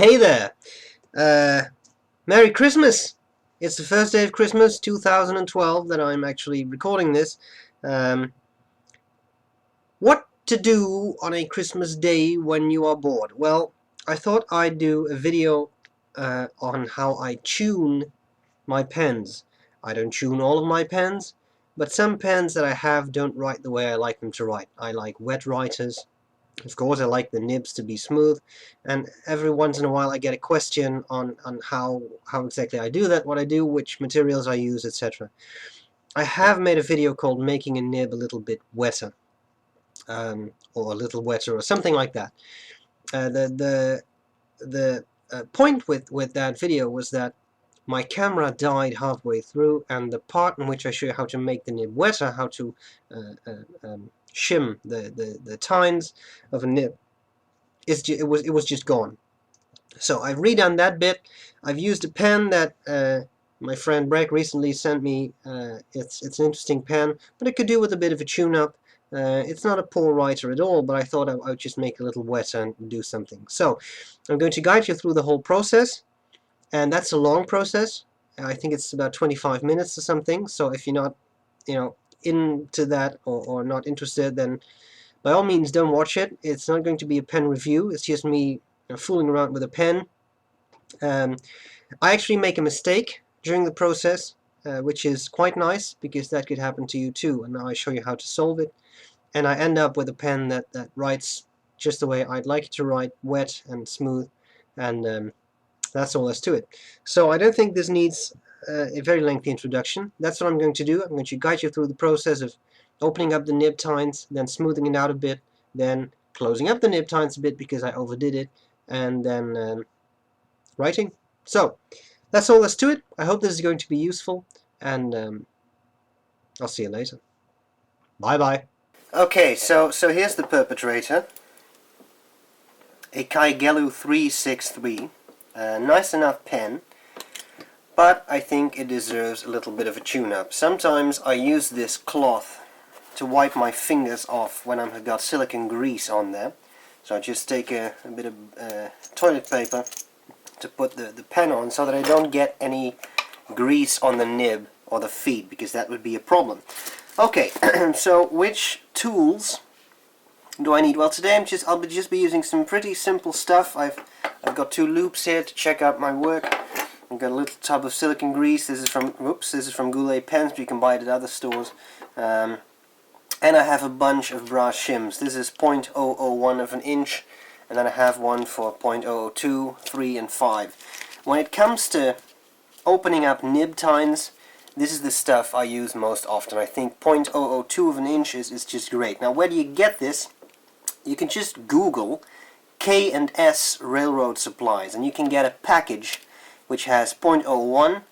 Hey there! Merry Christmas! It's the first day of Christmas 2012 that I'm actually recording this. What to do on a Christmas day when you are bored? Well, I thought I'd do a video on how I tune my pens. I don't tune all of my pens, but some pens that I have don't write the way I like them to write. I like wet writers. Of course, I like the nibs to be smooth, and every once in a while I get a question on how exactly I do that, what I do, which materials I use, etc. I have made a video called making a nib a little bit wetter, or a little wetter, or something like that. The point with that video was that my camera died halfway through, and the part in which I show you how to make the nib wetter, how to shim the tines of a nib, it was just gone. So I've redone that bit. I've used a pen that my friend Breck recently sent me. It's an interesting pen, but it could do with a bit of a tune-up. It's not a poor writer at all, but I thought I would just make it a little wetter and do something. So I'm going to guide you through the whole process, and that's a long process. I think it's about 25 minutes or something. So if you're not, into that or not interested, then by all means don't watch it. It's not going to be a pen review. It's just me fooling around with a pen. I actually make a mistake during the process, which is quite nice because that could happen to you too, and now I show you how to solve it. And I end up with a pen that writes just the way I'd like it to write, wet and smooth, and that's all there's to it. So I don't think this needs a very lengthy introduction. That's what I'm going to do. I'm going to guide you through the process of opening up the nib tines, then smoothing it out a bit, then closing up the nib tines a bit because I overdid it, and then writing. So that's all there's to it. I hope this is going to be useful, and I'll see you later. Bye bye. Okay, so here's the perpetrator, a Kaigelu 363, nice enough pen, but I think it deserves a little bit of a tune-up. Sometimes I use this cloth to wipe my fingers off when I've got silicone grease on there. So I just take a bit of toilet paper to put the pen on so that I don't get any grease on the nib or the feet, because that would be a problem. Okay, so which tools do I need? Well, today I'll just be using some pretty simple stuff. I've got two loops here to check out my work. I've got a little tub of silicone grease. This is from Goulet Pens, but you can buy it at other stores. And I have a bunch of brass shims. This is 0.001 of an inch, and then I have one for 0.002, 3, and 5. When it comes to opening up nib tines, this is the stuff I use most often. I think 0.002 of an inch is just great. Now, where do you get this? You can just Google K&S railroad supplies, and you can get a package which has 0.01,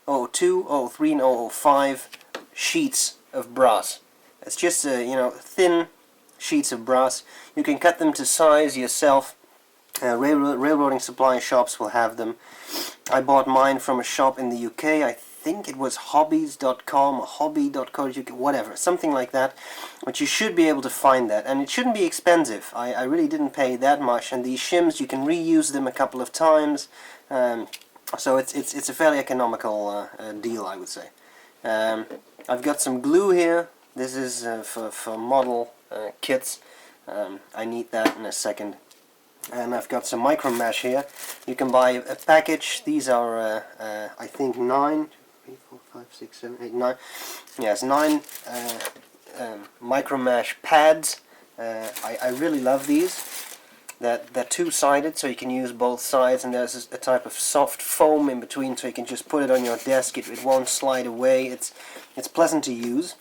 0.02, 0.03, and 0.05 sheets of brass. It's just thin sheets of brass. You can cut them to size yourself. Railroading supply shops will have them. I bought mine from a shop in the UK. I think it was hobbies.com or hobby.co.uk, whatever, something like that. But you should be able to find that, and it shouldn't be expensive. I really didn't pay that much, and these shims, you can reuse them a couple of times. So it's a fairly economical deal, I would say. I've got some glue here. This is for model kits. I need that in a second. And I've got some micro mesh here. You can buy a package. These are I think 9, 3, 4, 5, 6, 7, 8, 9. Yes, 9 micro mesh pads. I really love these. They're two-sided, so you can use both sides, and there's a type of soft foam in between, so you can just put it on your desk. It won't slide away. It's pleasant to use,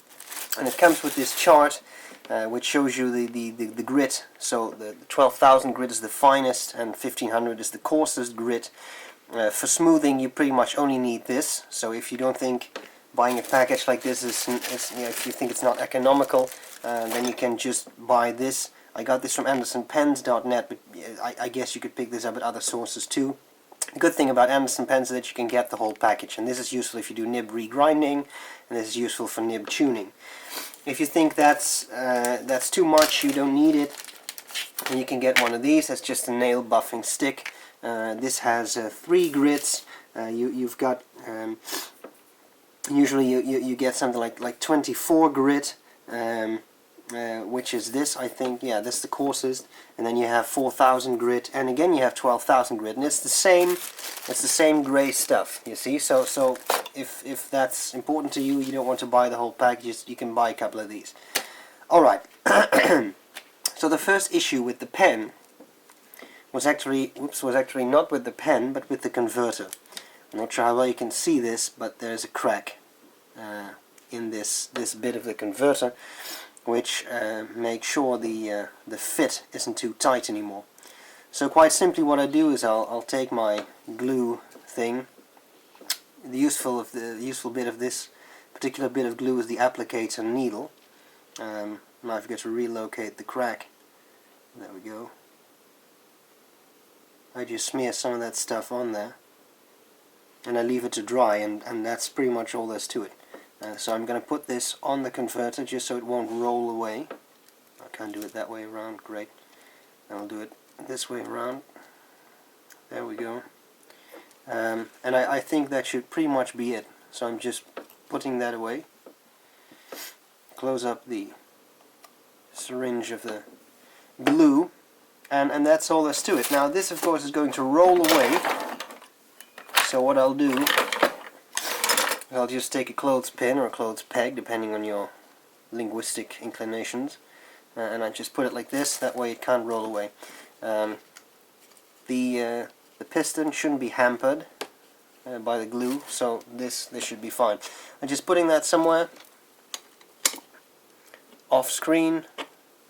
and it comes with this chart which shows you the grit. So the 12,000 grit is the finest, and 1500 is the coarsest grit. For smoothing, you pretty much only need this. So if you don't think buying a package like this is if you think it's not economical, then you can just buy this. I got this from AndersonPens.net, but I guess you could pick this up at other sources too. The good thing about Anderson pens is that you can get the whole package, and this is useful if you do nib regrinding, and this is useful for nib tuning. If you think that's too much, you don't need it, and you can get one of these. That's just a nail buffing stick. This has 3 grits. You've got usually you get something like 24 grit, which is this, I think. Yeah, this is the coarsest. And then you have 4,000 grit, and again you have 12,000 grit, and it's the same gray stuff. You see, so if that's important to you, you don't want to buy the whole package. You can buy a couple of these. All right. So the first issue with the pen was actually not with the pen, but with the converter. I'm not sure how well you can see this, but there's a crack in this bit of the converter, which makes sure the fit isn't too tight anymore. So quite simply, what I do is I'll take my glue thing. The useful bit of this particular bit of glue is the applicator needle. Now I've got to relocate the crack. There we go. I just smear some of that stuff on there, and I leave it to dry, and that's pretty much all there's to it. So I'm going to put this on the converter just so it won't roll away. I can't do it that way around, great. I'll do it this way around. There we go. And I think that should pretty much be it. So I'm just putting that away. Close up the syringe of the glue, and that's all there's to it. Now this, of course, is going to roll away. So what I'll do, I'll just take a clothespin or a clothes peg, depending on your linguistic inclinations, and I just put it like this. That way it can't roll away. The piston shouldn't be hampered by the glue, so this should be fine. I'm just putting that somewhere off screen.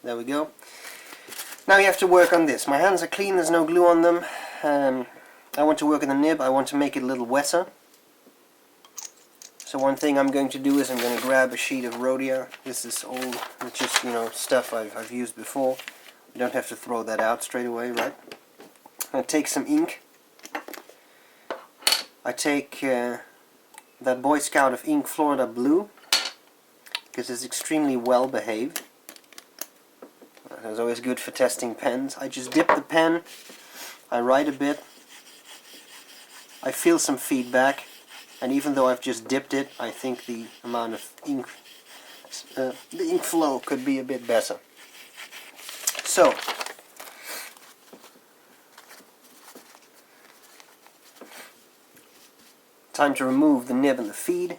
There we go. Now you have to work on this. My hands are clean, there's no glue on them. I want to work on the nib. I want to make it a little wetter. So one thing I'm going to do is I'm going to grab a sheet of Rhodia. This is old, it's just, you know, stuff I've used before. You don't have to throw that out straight away, right? I'm going to take some ink. I take that Boy Scout of ink, Florida Blue, because it's extremely well behaved. It's always good for testing pens. I just dip the pen, I write a bit, I feel some feedback, and even though I've just dipped it, I think the amount of ink, the ink flow could be a bit better. So, time to remove the nib and the feed.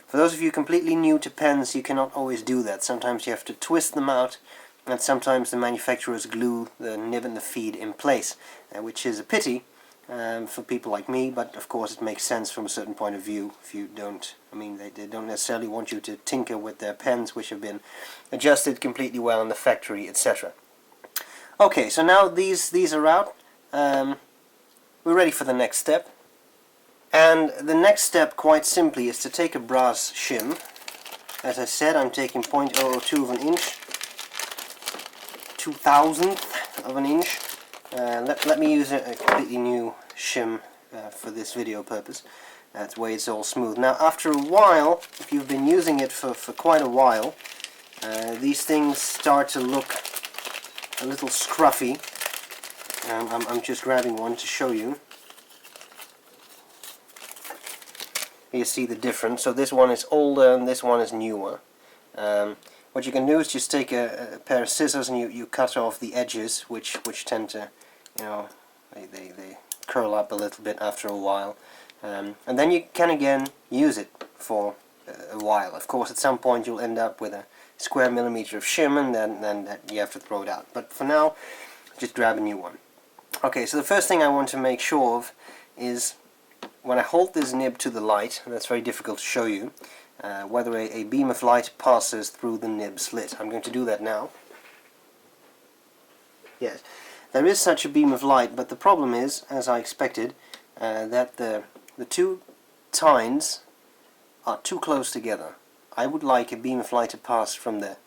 For those of you completely new to pens, you cannot always do that. Sometimes you have to twist them out, and sometimes the manufacturers glue the nib and the feed in place, which is a pity for people like me, but of course it makes sense from a certain point of view. If you don't, I mean, they don't necessarily want you to tinker with their pens, which have been adjusted completely well in the factory, etc. Okay, so now these are out. We're ready for the next step. And the next step, quite simply, is to take a brass shim. As I said, I'm taking 0.002 of an inch, 2,000th of an inch. Let me use a completely new shim for this video purpose. That's why it's all smooth. Now, after a while, if you've been using it for quite a while, these things start to look a little scruffy. I'm just grabbing one to show you. You see the difference. So this one is older and this one is newer. What you can do is just take a pair of scissors and you cut off the edges, which tend to, you know, they curl up a little bit after a while. And then you can again use it for a while. Of course, at some point you'll end up with a square millimeter of shim, and then you have to throw it out. But for now, just grab a new one. Okay, so the first thing I want to make sure of is when I hold this nib to the light, and that's very difficult to show you, whether a beam of light passes through the nib slit. I'm going to do that now. Yes, there is such a beam of light, but the problem is, as I expected, that the two tines are too close together. I would like a beam of light to pass from the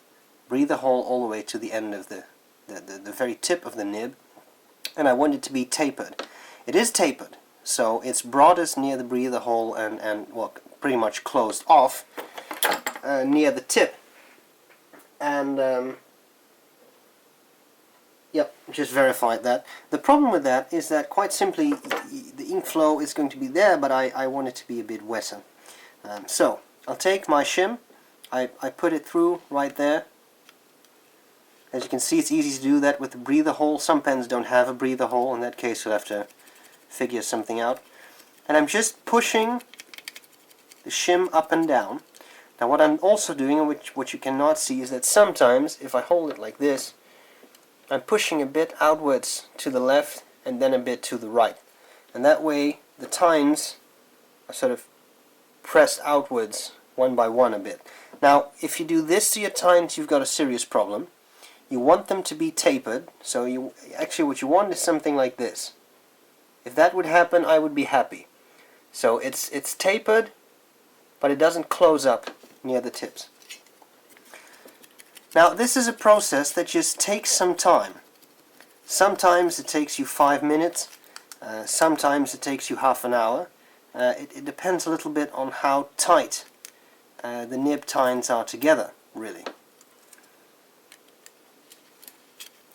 breather hole all the way to the end of the very tip of the nib, and I want it to be tapered. It is tapered, so it's broadest near the breather hole and well, pretty much closed off near the tip. And Yep, just verified that. The problem with that is that quite simply the ink flow is going to be there, but I want it to be a bit wetter. So I'll take my shim, I put it through right there. As you can see, it's easy to do that with the breather hole. Some pens don't have a breather hole. In that case, you'll have to figure something out. And I'm just pushing the shim up and down. Now what I'm also doing, and what you cannot see, is that sometimes, if I hold it like this, I'm pushing a bit outwards to the left and then a bit to the right. And that way the tines are sort of pressed outwards one by one a bit. Now if you do this to your tines, you've got a serious problem. You want them to be tapered, so actually what you want is something like this. If that would happen, I would be happy. So it's tapered, but it doesn't close up near the tips. Now this is a process that just takes some time. Sometimes it takes you 5 minutes, sometimes it takes you half an hour. It depends a little bit on how tight the nib tines are together, really.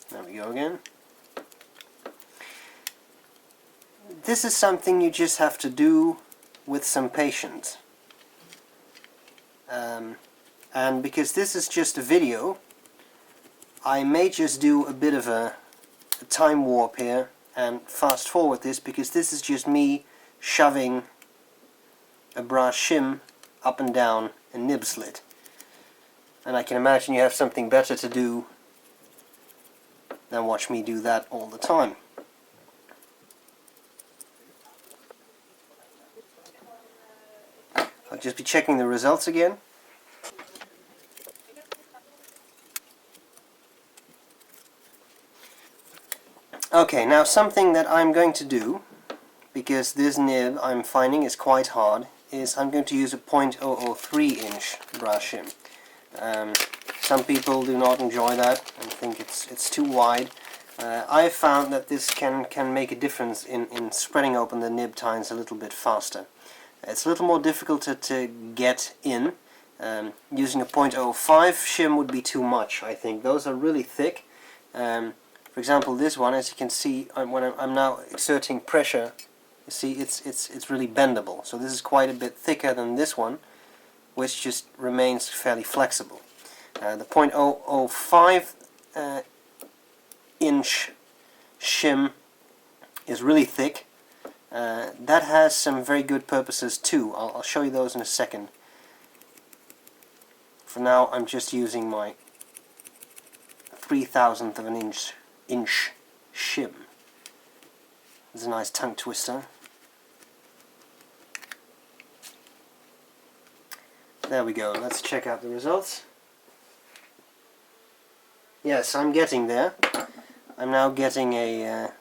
There we go again. This is something you just have to do with some patience. And because this is just a video, I may just do a bit of a time warp here and fast forward this, because this is just me shoving a brass shim up and down a nib slit. And I can imagine you have something better to do than watch me do that all the time. I'll just be checking the results again. Okay, now something that I'm going to do, because this nib I'm finding is quite hard, is I'm going to use a 0.003 inch brass shim. Some people do not enjoy that and think it's too wide. I've found that this can make a difference in spreading open the nib tines a little bit faster. It's a little more difficult to get in. Using a 0.05 shim would be too much, I think. Those are really thick. For example, this one, as you can see, when I'm now exerting pressure, you see it's really bendable. So this is quite a bit thicker than this one, which just remains fairly flexible. The 0.005 inch shim is really thick. That has some very good purposes too. I'll show you those in a second. For now, I'm just using my 3,000th of an inch shim. It's a nice tongue twister. There we go. Let's check out the results. Yes, I'm getting there. I'm now getting a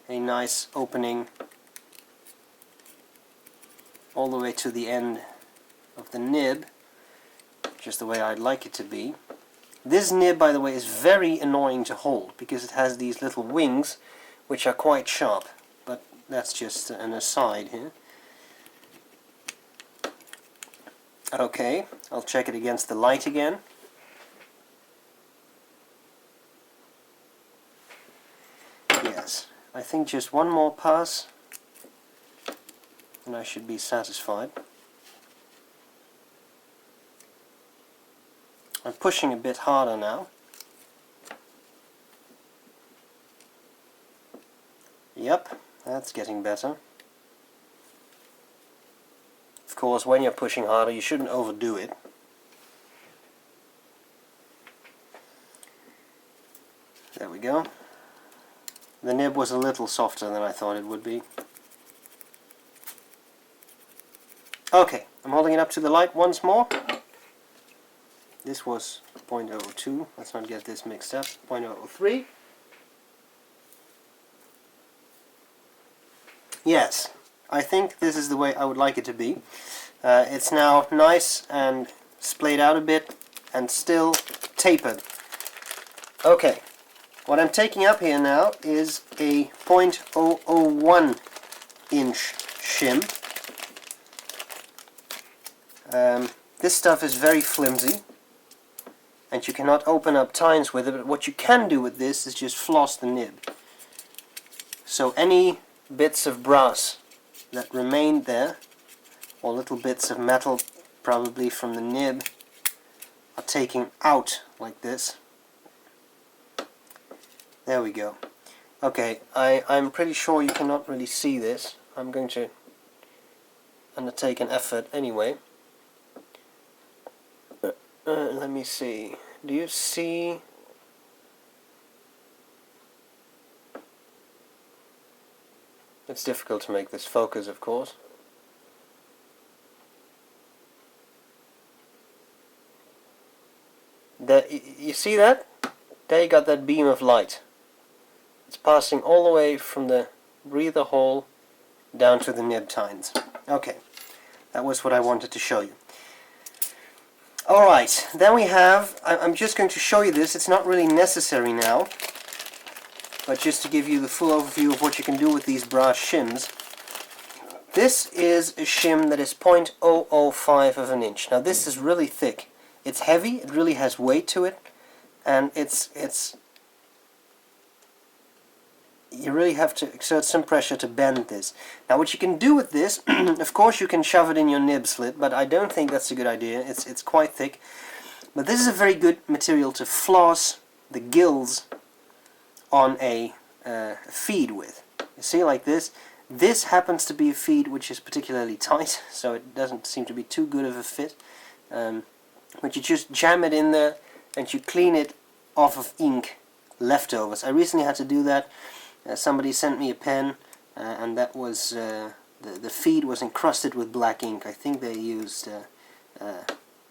nice opening all the way to the end of the nib, just the way I'd like it to be. This nib, by the way, is very annoying to hold because it has these little wings which are quite sharp, but that's just an aside here. Okay, I'll check it against the light again. Yes, I think just one more pass and I should be satisfied. I'm pushing a bit harder now. Yep, that's getting better. Of course, when you're pushing harder, you shouldn't overdo it. There we go. The nib was a little softer than I thought it would be. Okay, I'm holding it up to the light once more. This was 0.02, let's not get this mixed up, 0.03. Yes, I think this is the way I would like it to be. It's now nice and splayed out a bit and still tapered. Okay, what I'm taking up here now is a 0.001 inch shim. This stuff is very flimsy. and you cannot open up tines with it, but what you can do with this is just floss the nib. So any bits of brass that remained there, or little bits of metal probably from the nib, are taken out like this. There we go. Okay, I'm pretty sure you cannot really see this. I'm going to undertake an effort anyway. Let me see. Do you see? It's difficult to make this focus, of course. You see that? There you got that beam of light. It's passing all the way from the breather hole down to the nib tines. Okay, that was what I wanted to show you. Alright, then we have, I'm just going to show you this, it's not really necessary now, but just to give you the full overview of what you can do with these brass shims. This is a shim that is 0.005 of an inch. Now this is really thick. It's heavy, it really has weight to it, and you really have to exert some pressure to bend this. Now what you can do with this, of course you can shove it in your nib slit, but I don't think that's a good idea. It's quite thick. But this is a very good material to floss the gills on a feed with. You see, like this. This happens to be a feed which is particularly tight, so it doesn't seem to be too good of a fit. But you just jam it in there and you clean it off of ink leftovers. I recently had to do that. Somebody sent me a pen, and that was the feed was encrusted with black ink. I think they used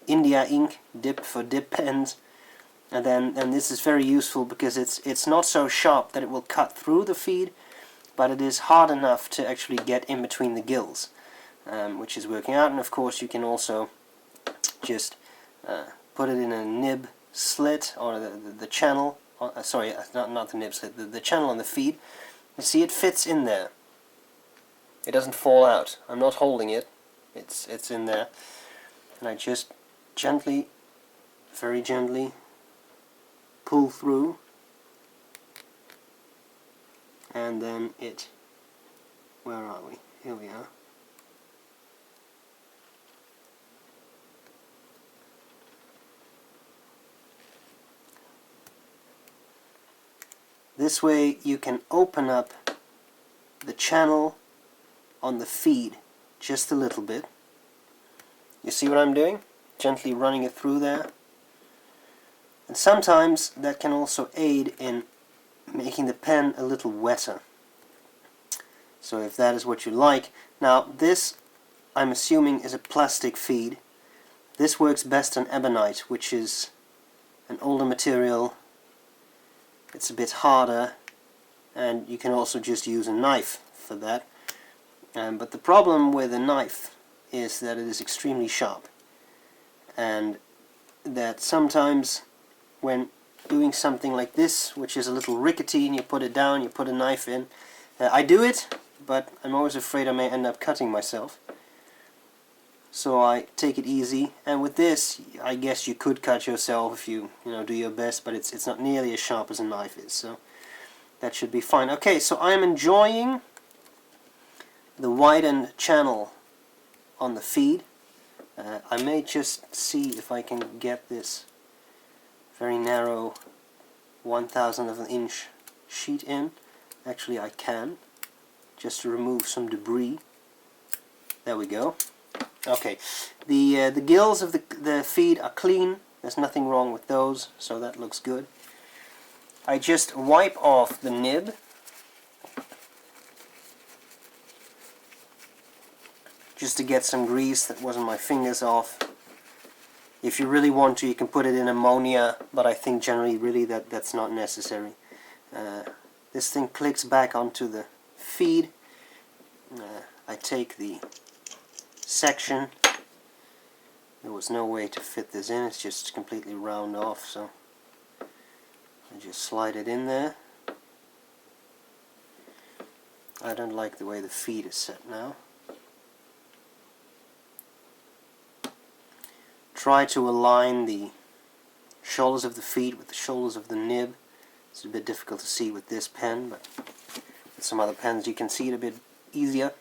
India ink, dip pens, and then this is very useful because it's not so sharp that it will cut through the feed, but it is hard enough to actually get in between the gills, which is working out. And of course you can also just put it in a nib slit, or the channel. Sorry, not the nib slit, the channel on the feed. You see, it fits in there. It doesn't fall out. I'm not holding it. It's in there. And I just gently, very gently, pull through, and then where are we? Here we are. This way you can open up the channel on the feed just a little bit. You see what I'm doing? Gently running it through there. And sometimes that can also aid in making the pen a little wetter. So if that is what you like. Now this, I'm assuming, is a plastic feed. This works best on ebonite, which is an older material. It's a bit harder, and you can also just use a knife for that. But the problem with a knife is that it is extremely sharp, and that sometimes when doing something like this, which is a little rickety, and you put it down, you put a knife in. I do it, but I'm always afraid I may end up cutting myself. So I take it easy, and with this, I guess you could cut yourself if you do your best, but it's not nearly as sharp as a knife is, so that should be fine. Okay, so I'm enjoying the widened channel on the feed. I may just see if I can get this very narrow 1/1000 of an inch sheet in. Actually, I can, just to remove some debris. There we go. Okay, the gills of the feed are clean. There's nothing wrong with those, so that looks good. I just wipe off the nib. Just to get some grease that wasn't my fingers off. If you really want to, you can put it in ammonia, but I think generally really that's not necessary. This thing clicks back onto the feed. I take the section. There was no way to fit this in, it's just completely round off, so I just slide it in there. I don't like the way the feed is set now. Try to align the shoulders of the feet with the shoulders of the nib. It's a bit difficult to see with this pen, but with some other pens you can see it a bit easier.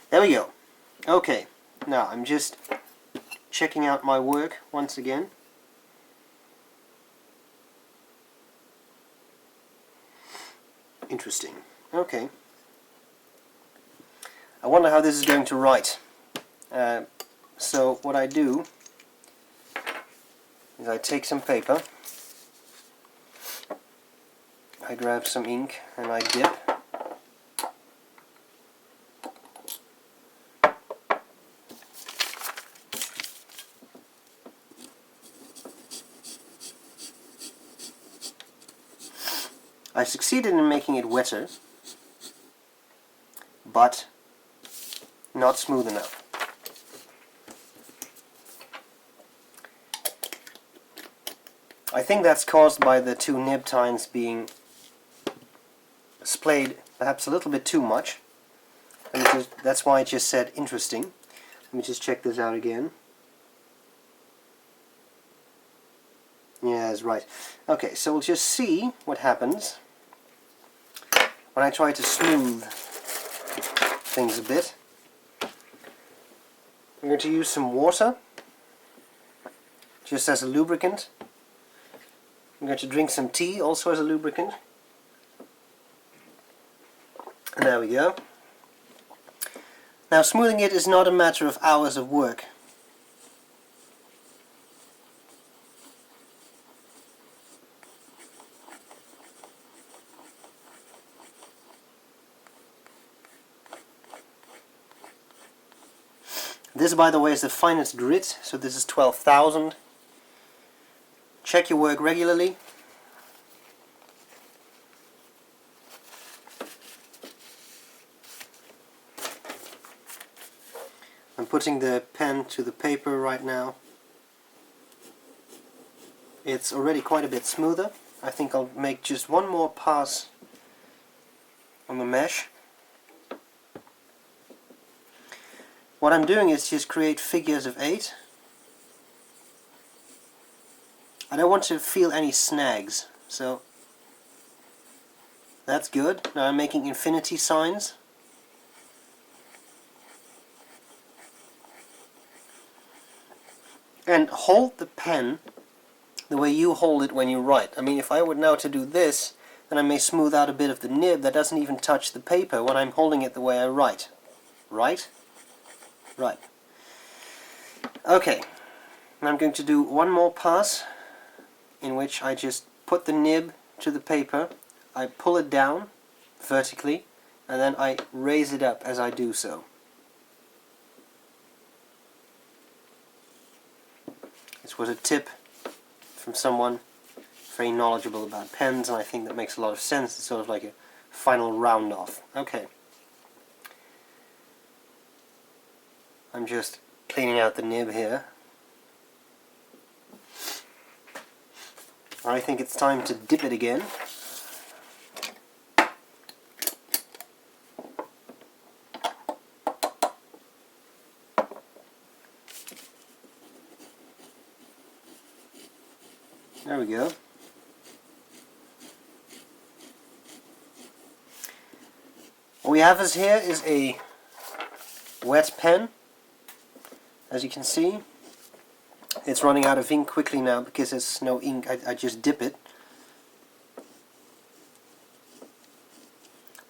There we go. Okay, now I'm just checking out my work once again. Interesting. Okay. I wonder how this is going to write. So what I do is I take some paper, I grab some ink and I dip. I succeeded in making it wetter, but not smooth enough. I think that's caused by the two nib tines being splayed perhaps a little bit too much. That's why I just said interesting. Let me just check this out again. Yeah, that's right. Okay, so we'll just see what happens when I try to smooth things a bit. I'm going to use some water just as a lubricant. I'm going to drink some tea also as a lubricant. And there we go. Now smoothing it is not a matter of hours of work. This, by the way, is the finest grit, so this is 12,000. Check your work regularly. I'm putting the pen to the paper right now. It's already quite a bit smoother. I think I'll make just one more pass on the mesh. What I'm doing is just create figures of 8. I don't want to feel any snags, so that's good. Now I'm making infinity signs. And hold the pen the way you hold it when you write. I mean, if I were now to do this, then I may smooth out a bit of the nib that doesn't even touch the paper when I'm holding it the way I write. Right? Right. Okay. Now I'm going to do one more pass in which I just put the nib to the paper, I pull it down vertically, and then I raise it up as I do so. This was a tip from someone very knowledgeable about pens, and I think that makes a lot of sense. It's sort of like a final round off. Okay. I'm just cleaning out the nib here. I think it's time to dip it again. There we go. What we have here is a wet pen. As you can see, it's running out of ink quickly now because there's no ink. I just dip it.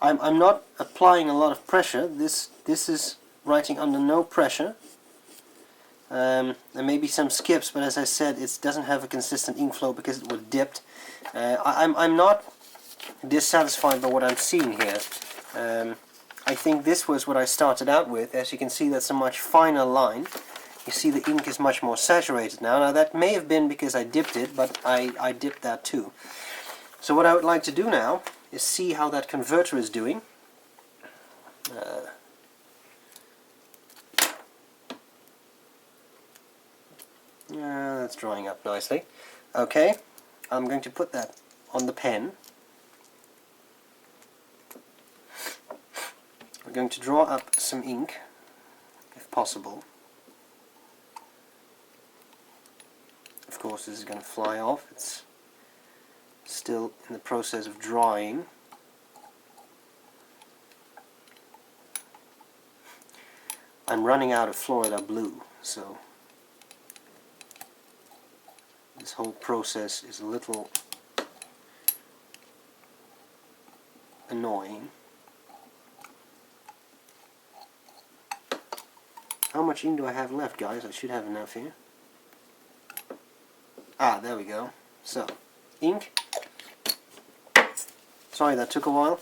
I'm not applying a lot of pressure. This is writing under no pressure. There may be some skips, but as I said, it doesn't have a consistent ink flow because it was dipped. I'm not dissatisfied by what I'm seeing here. I think this was what I started out with. As you can see, that's a much finer line. You see the ink is much more saturated now. Now that may have been because I dipped it, but I dipped that too. So what I would like to do now is see how that converter is doing. That's drying up nicely. Okay, I'm going to put that on the pen. We're going to draw up some ink, if possible. Of course this is going to fly off. It's still in the process of drying. I'm running out of Florida blue, so this whole process is a little annoying. How much ink do I have left, guys? I should have enough here. Ah, there we go. So, ink. Sorry that took a while.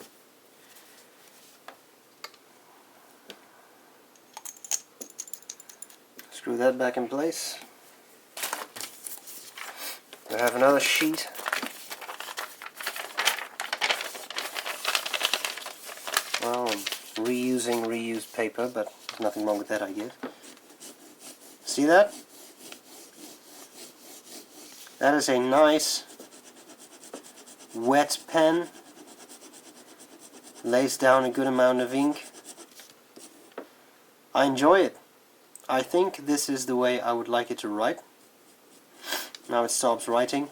Screw that back in place. I have another sheet. Well, I'm reusing reused paper, but there's nothing wrong with that, I guess. See that? That is a nice wet pen. Lays down a good amount of ink. I enjoy it. I think this is the way I would like it to write. Now it stops writing.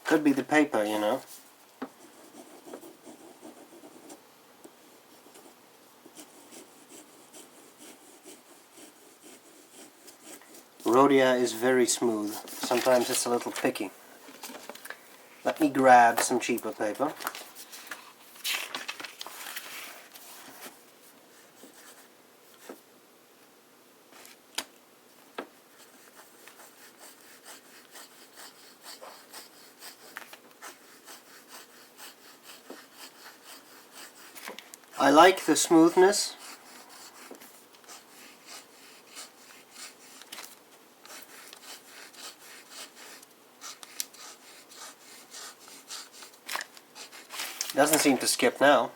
Could be the paper, you know. Rhodia is very smooth. Sometimes it's a little picky. Let me grab some cheaper paper. I like the smoothness. Doesn't seem to skip now.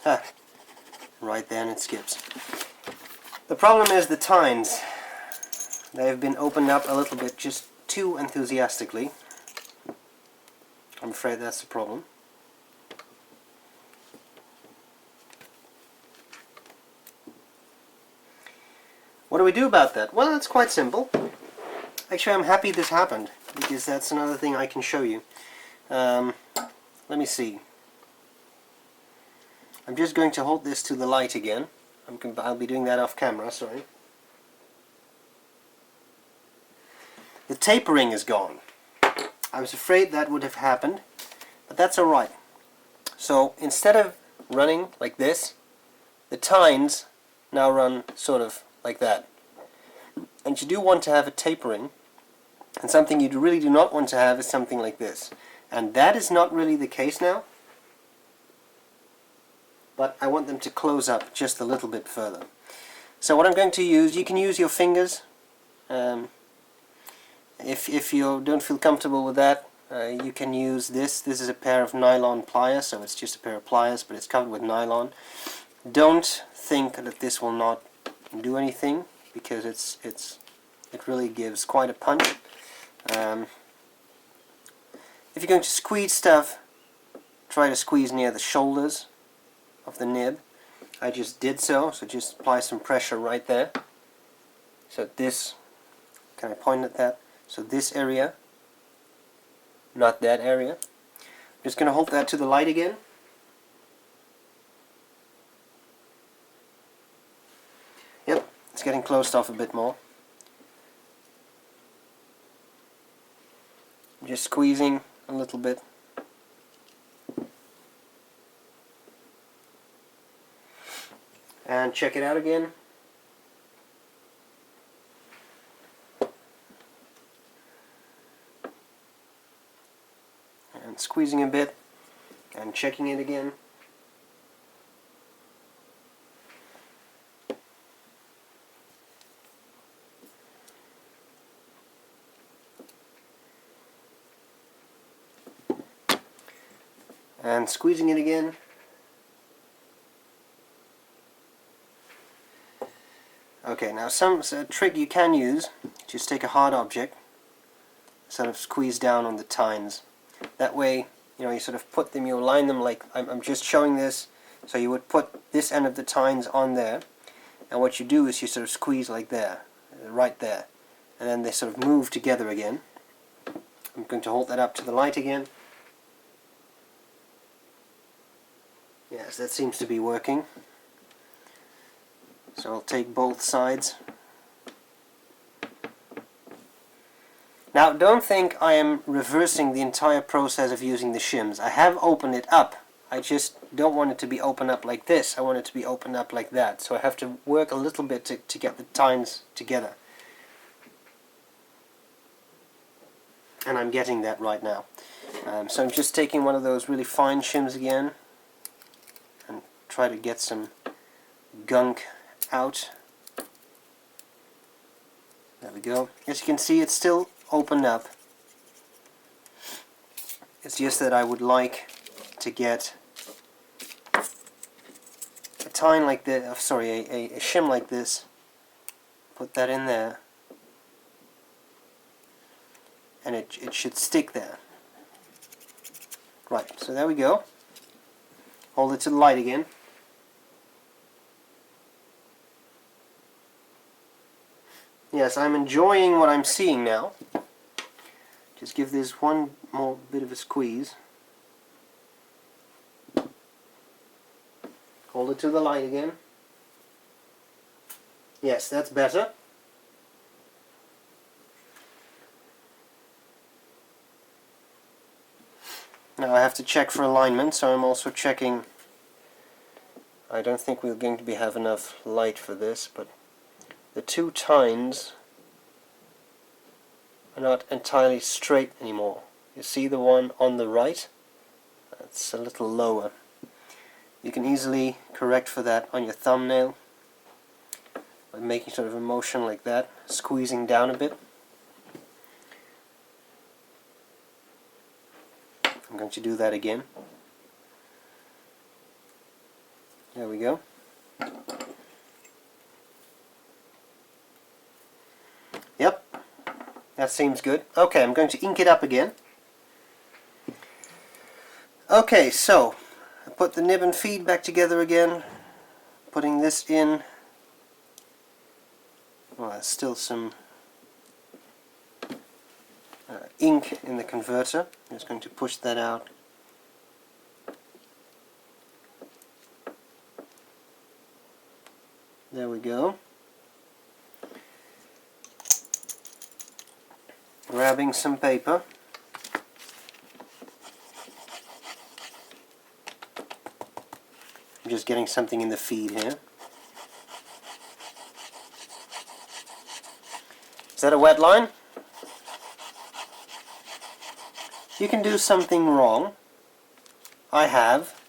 Ha! Right then it skips. The problem is the tines. They've been opened up a little bit just too enthusiastically. I'm afraid that's the problem. What do we do about that? Well, it's quite simple. Actually, I'm happy this happened, because that's another thing I can show you. Let me see. I'm just going to hold this to the light again. I'll be doing that off camera, sorry. The tapering is gone. I was afraid that would have happened, but that's alright. So instead of running like this, the tines now run sort of like that. And you do want to have a tapering, and something you really do not want to have is something like this. And that is not really the case now, but I want them to close up just a little bit further. So what I'm going to use, you can use your fingers. If you don't feel comfortable with that, you can use this. This is a pair of nylon pliers, so it's just a pair of pliers, but it's covered with nylon. Don't think that this will not do anything, because it really gives quite a punch. If you're going to squeeze stuff, try to squeeze near the shoulders of the nib. I just did so just apply some pressure right there. So this, can I point at that? So this area, not that area. I'm just going to hold that to the light again. Yep, it's getting closed off a bit more. Just squeezing a little bit. And check it out again. And squeezing a bit and checking it again. and squeezing it again. Okay, now a trick you can use, just take a hard object, sort of squeeze down on the tines. That way, you sort of put them, you align them like, I'm just showing this, so you would put this end of the tines on there, and what you do is you sort of squeeze like there, right there, and then they sort of move together again. I'm going to hold that up to the light again. Yes, that seems to be working. So I'll take both sides. Now don't think I am reversing the entire process of using the shims. I have opened it up. I just don't want it to be opened up like this. I want it to be opened up like that. So I have to work a little bit to get the tines together. And I'm getting that right now. So I'm just taking one of those really fine shims again and try to get some gunk out. There we go. As you can see, it's still opened up. It's just that I would like to get a tine like this, a shim like this, put that in there, and it should stick there. Right, so there we go. Hold it to the light again. Yes, I'm enjoying what I'm seeing now. Just give this one more bit of a squeeze. Hold it to the light again. Yes, that's better. Now I have to check for alignment, so I'm also checking. I don't think we're going to have enough light for this, but the two tines are not entirely straight anymore. You see the one on the right? It's a little lower. You can easily correct for that on your thumbnail by making sort of a motion like that, squeezing down a bit. I'm going to do that again. There we go. Yep, that seems good. Okay, I'm going to ink it up again. Okay, so I put the nib and feed back together again, putting this in. Well, there's still some ink in the converter. I'm just going to push that out. There we go. Grabbing some paper. I'm just getting something in the feed here. Is that a wet line? You can do something wrong. I have.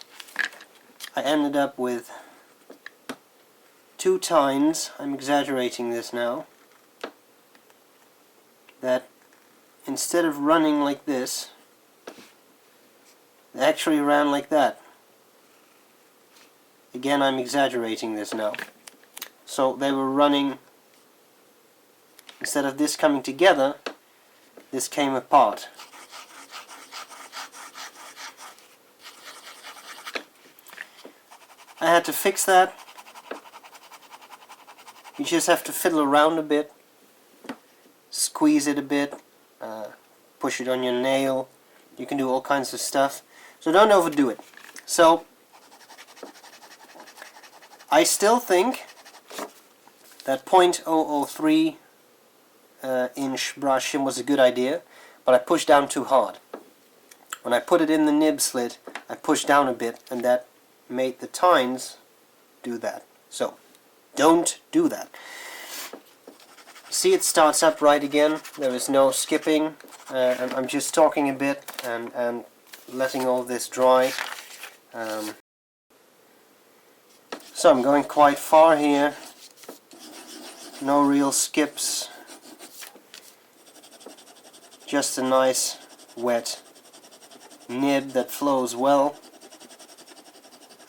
I ended up with two tines, I'm exaggerating this now, that instead of running like this, they actually ran like that. Again, I'm exaggerating this now. So they were running, instead of this coming together, this came apart. I had to fix that. You just have to fiddle around a bit, squeeze it a bit, push it on your nail. You can do all kinds of stuff. So don't overdo it. So I still think that 0.003 inch brush shim was a good idea, but I pushed down too hard. When I put it in the nib slit, I pushed down a bit, and that made the tines do that. So don't do that. See, it starts up right again. There is no skipping. And I'm just talking a bit and letting all this dry. So I'm going quite far here. No real skips. Just a nice wet nib that flows well.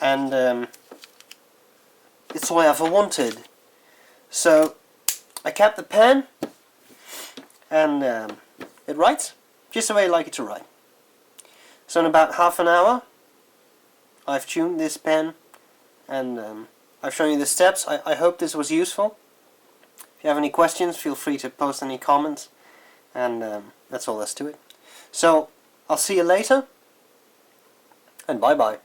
and it's all I ever wanted. So I kept the pen, and it writes just the way I like it to write. So in about half an hour I've tuned this pen, and I've shown you the steps. I hope this was useful. If you have any questions, feel free to post any comments, and that's all there's to it. So I'll see you later, and bye bye.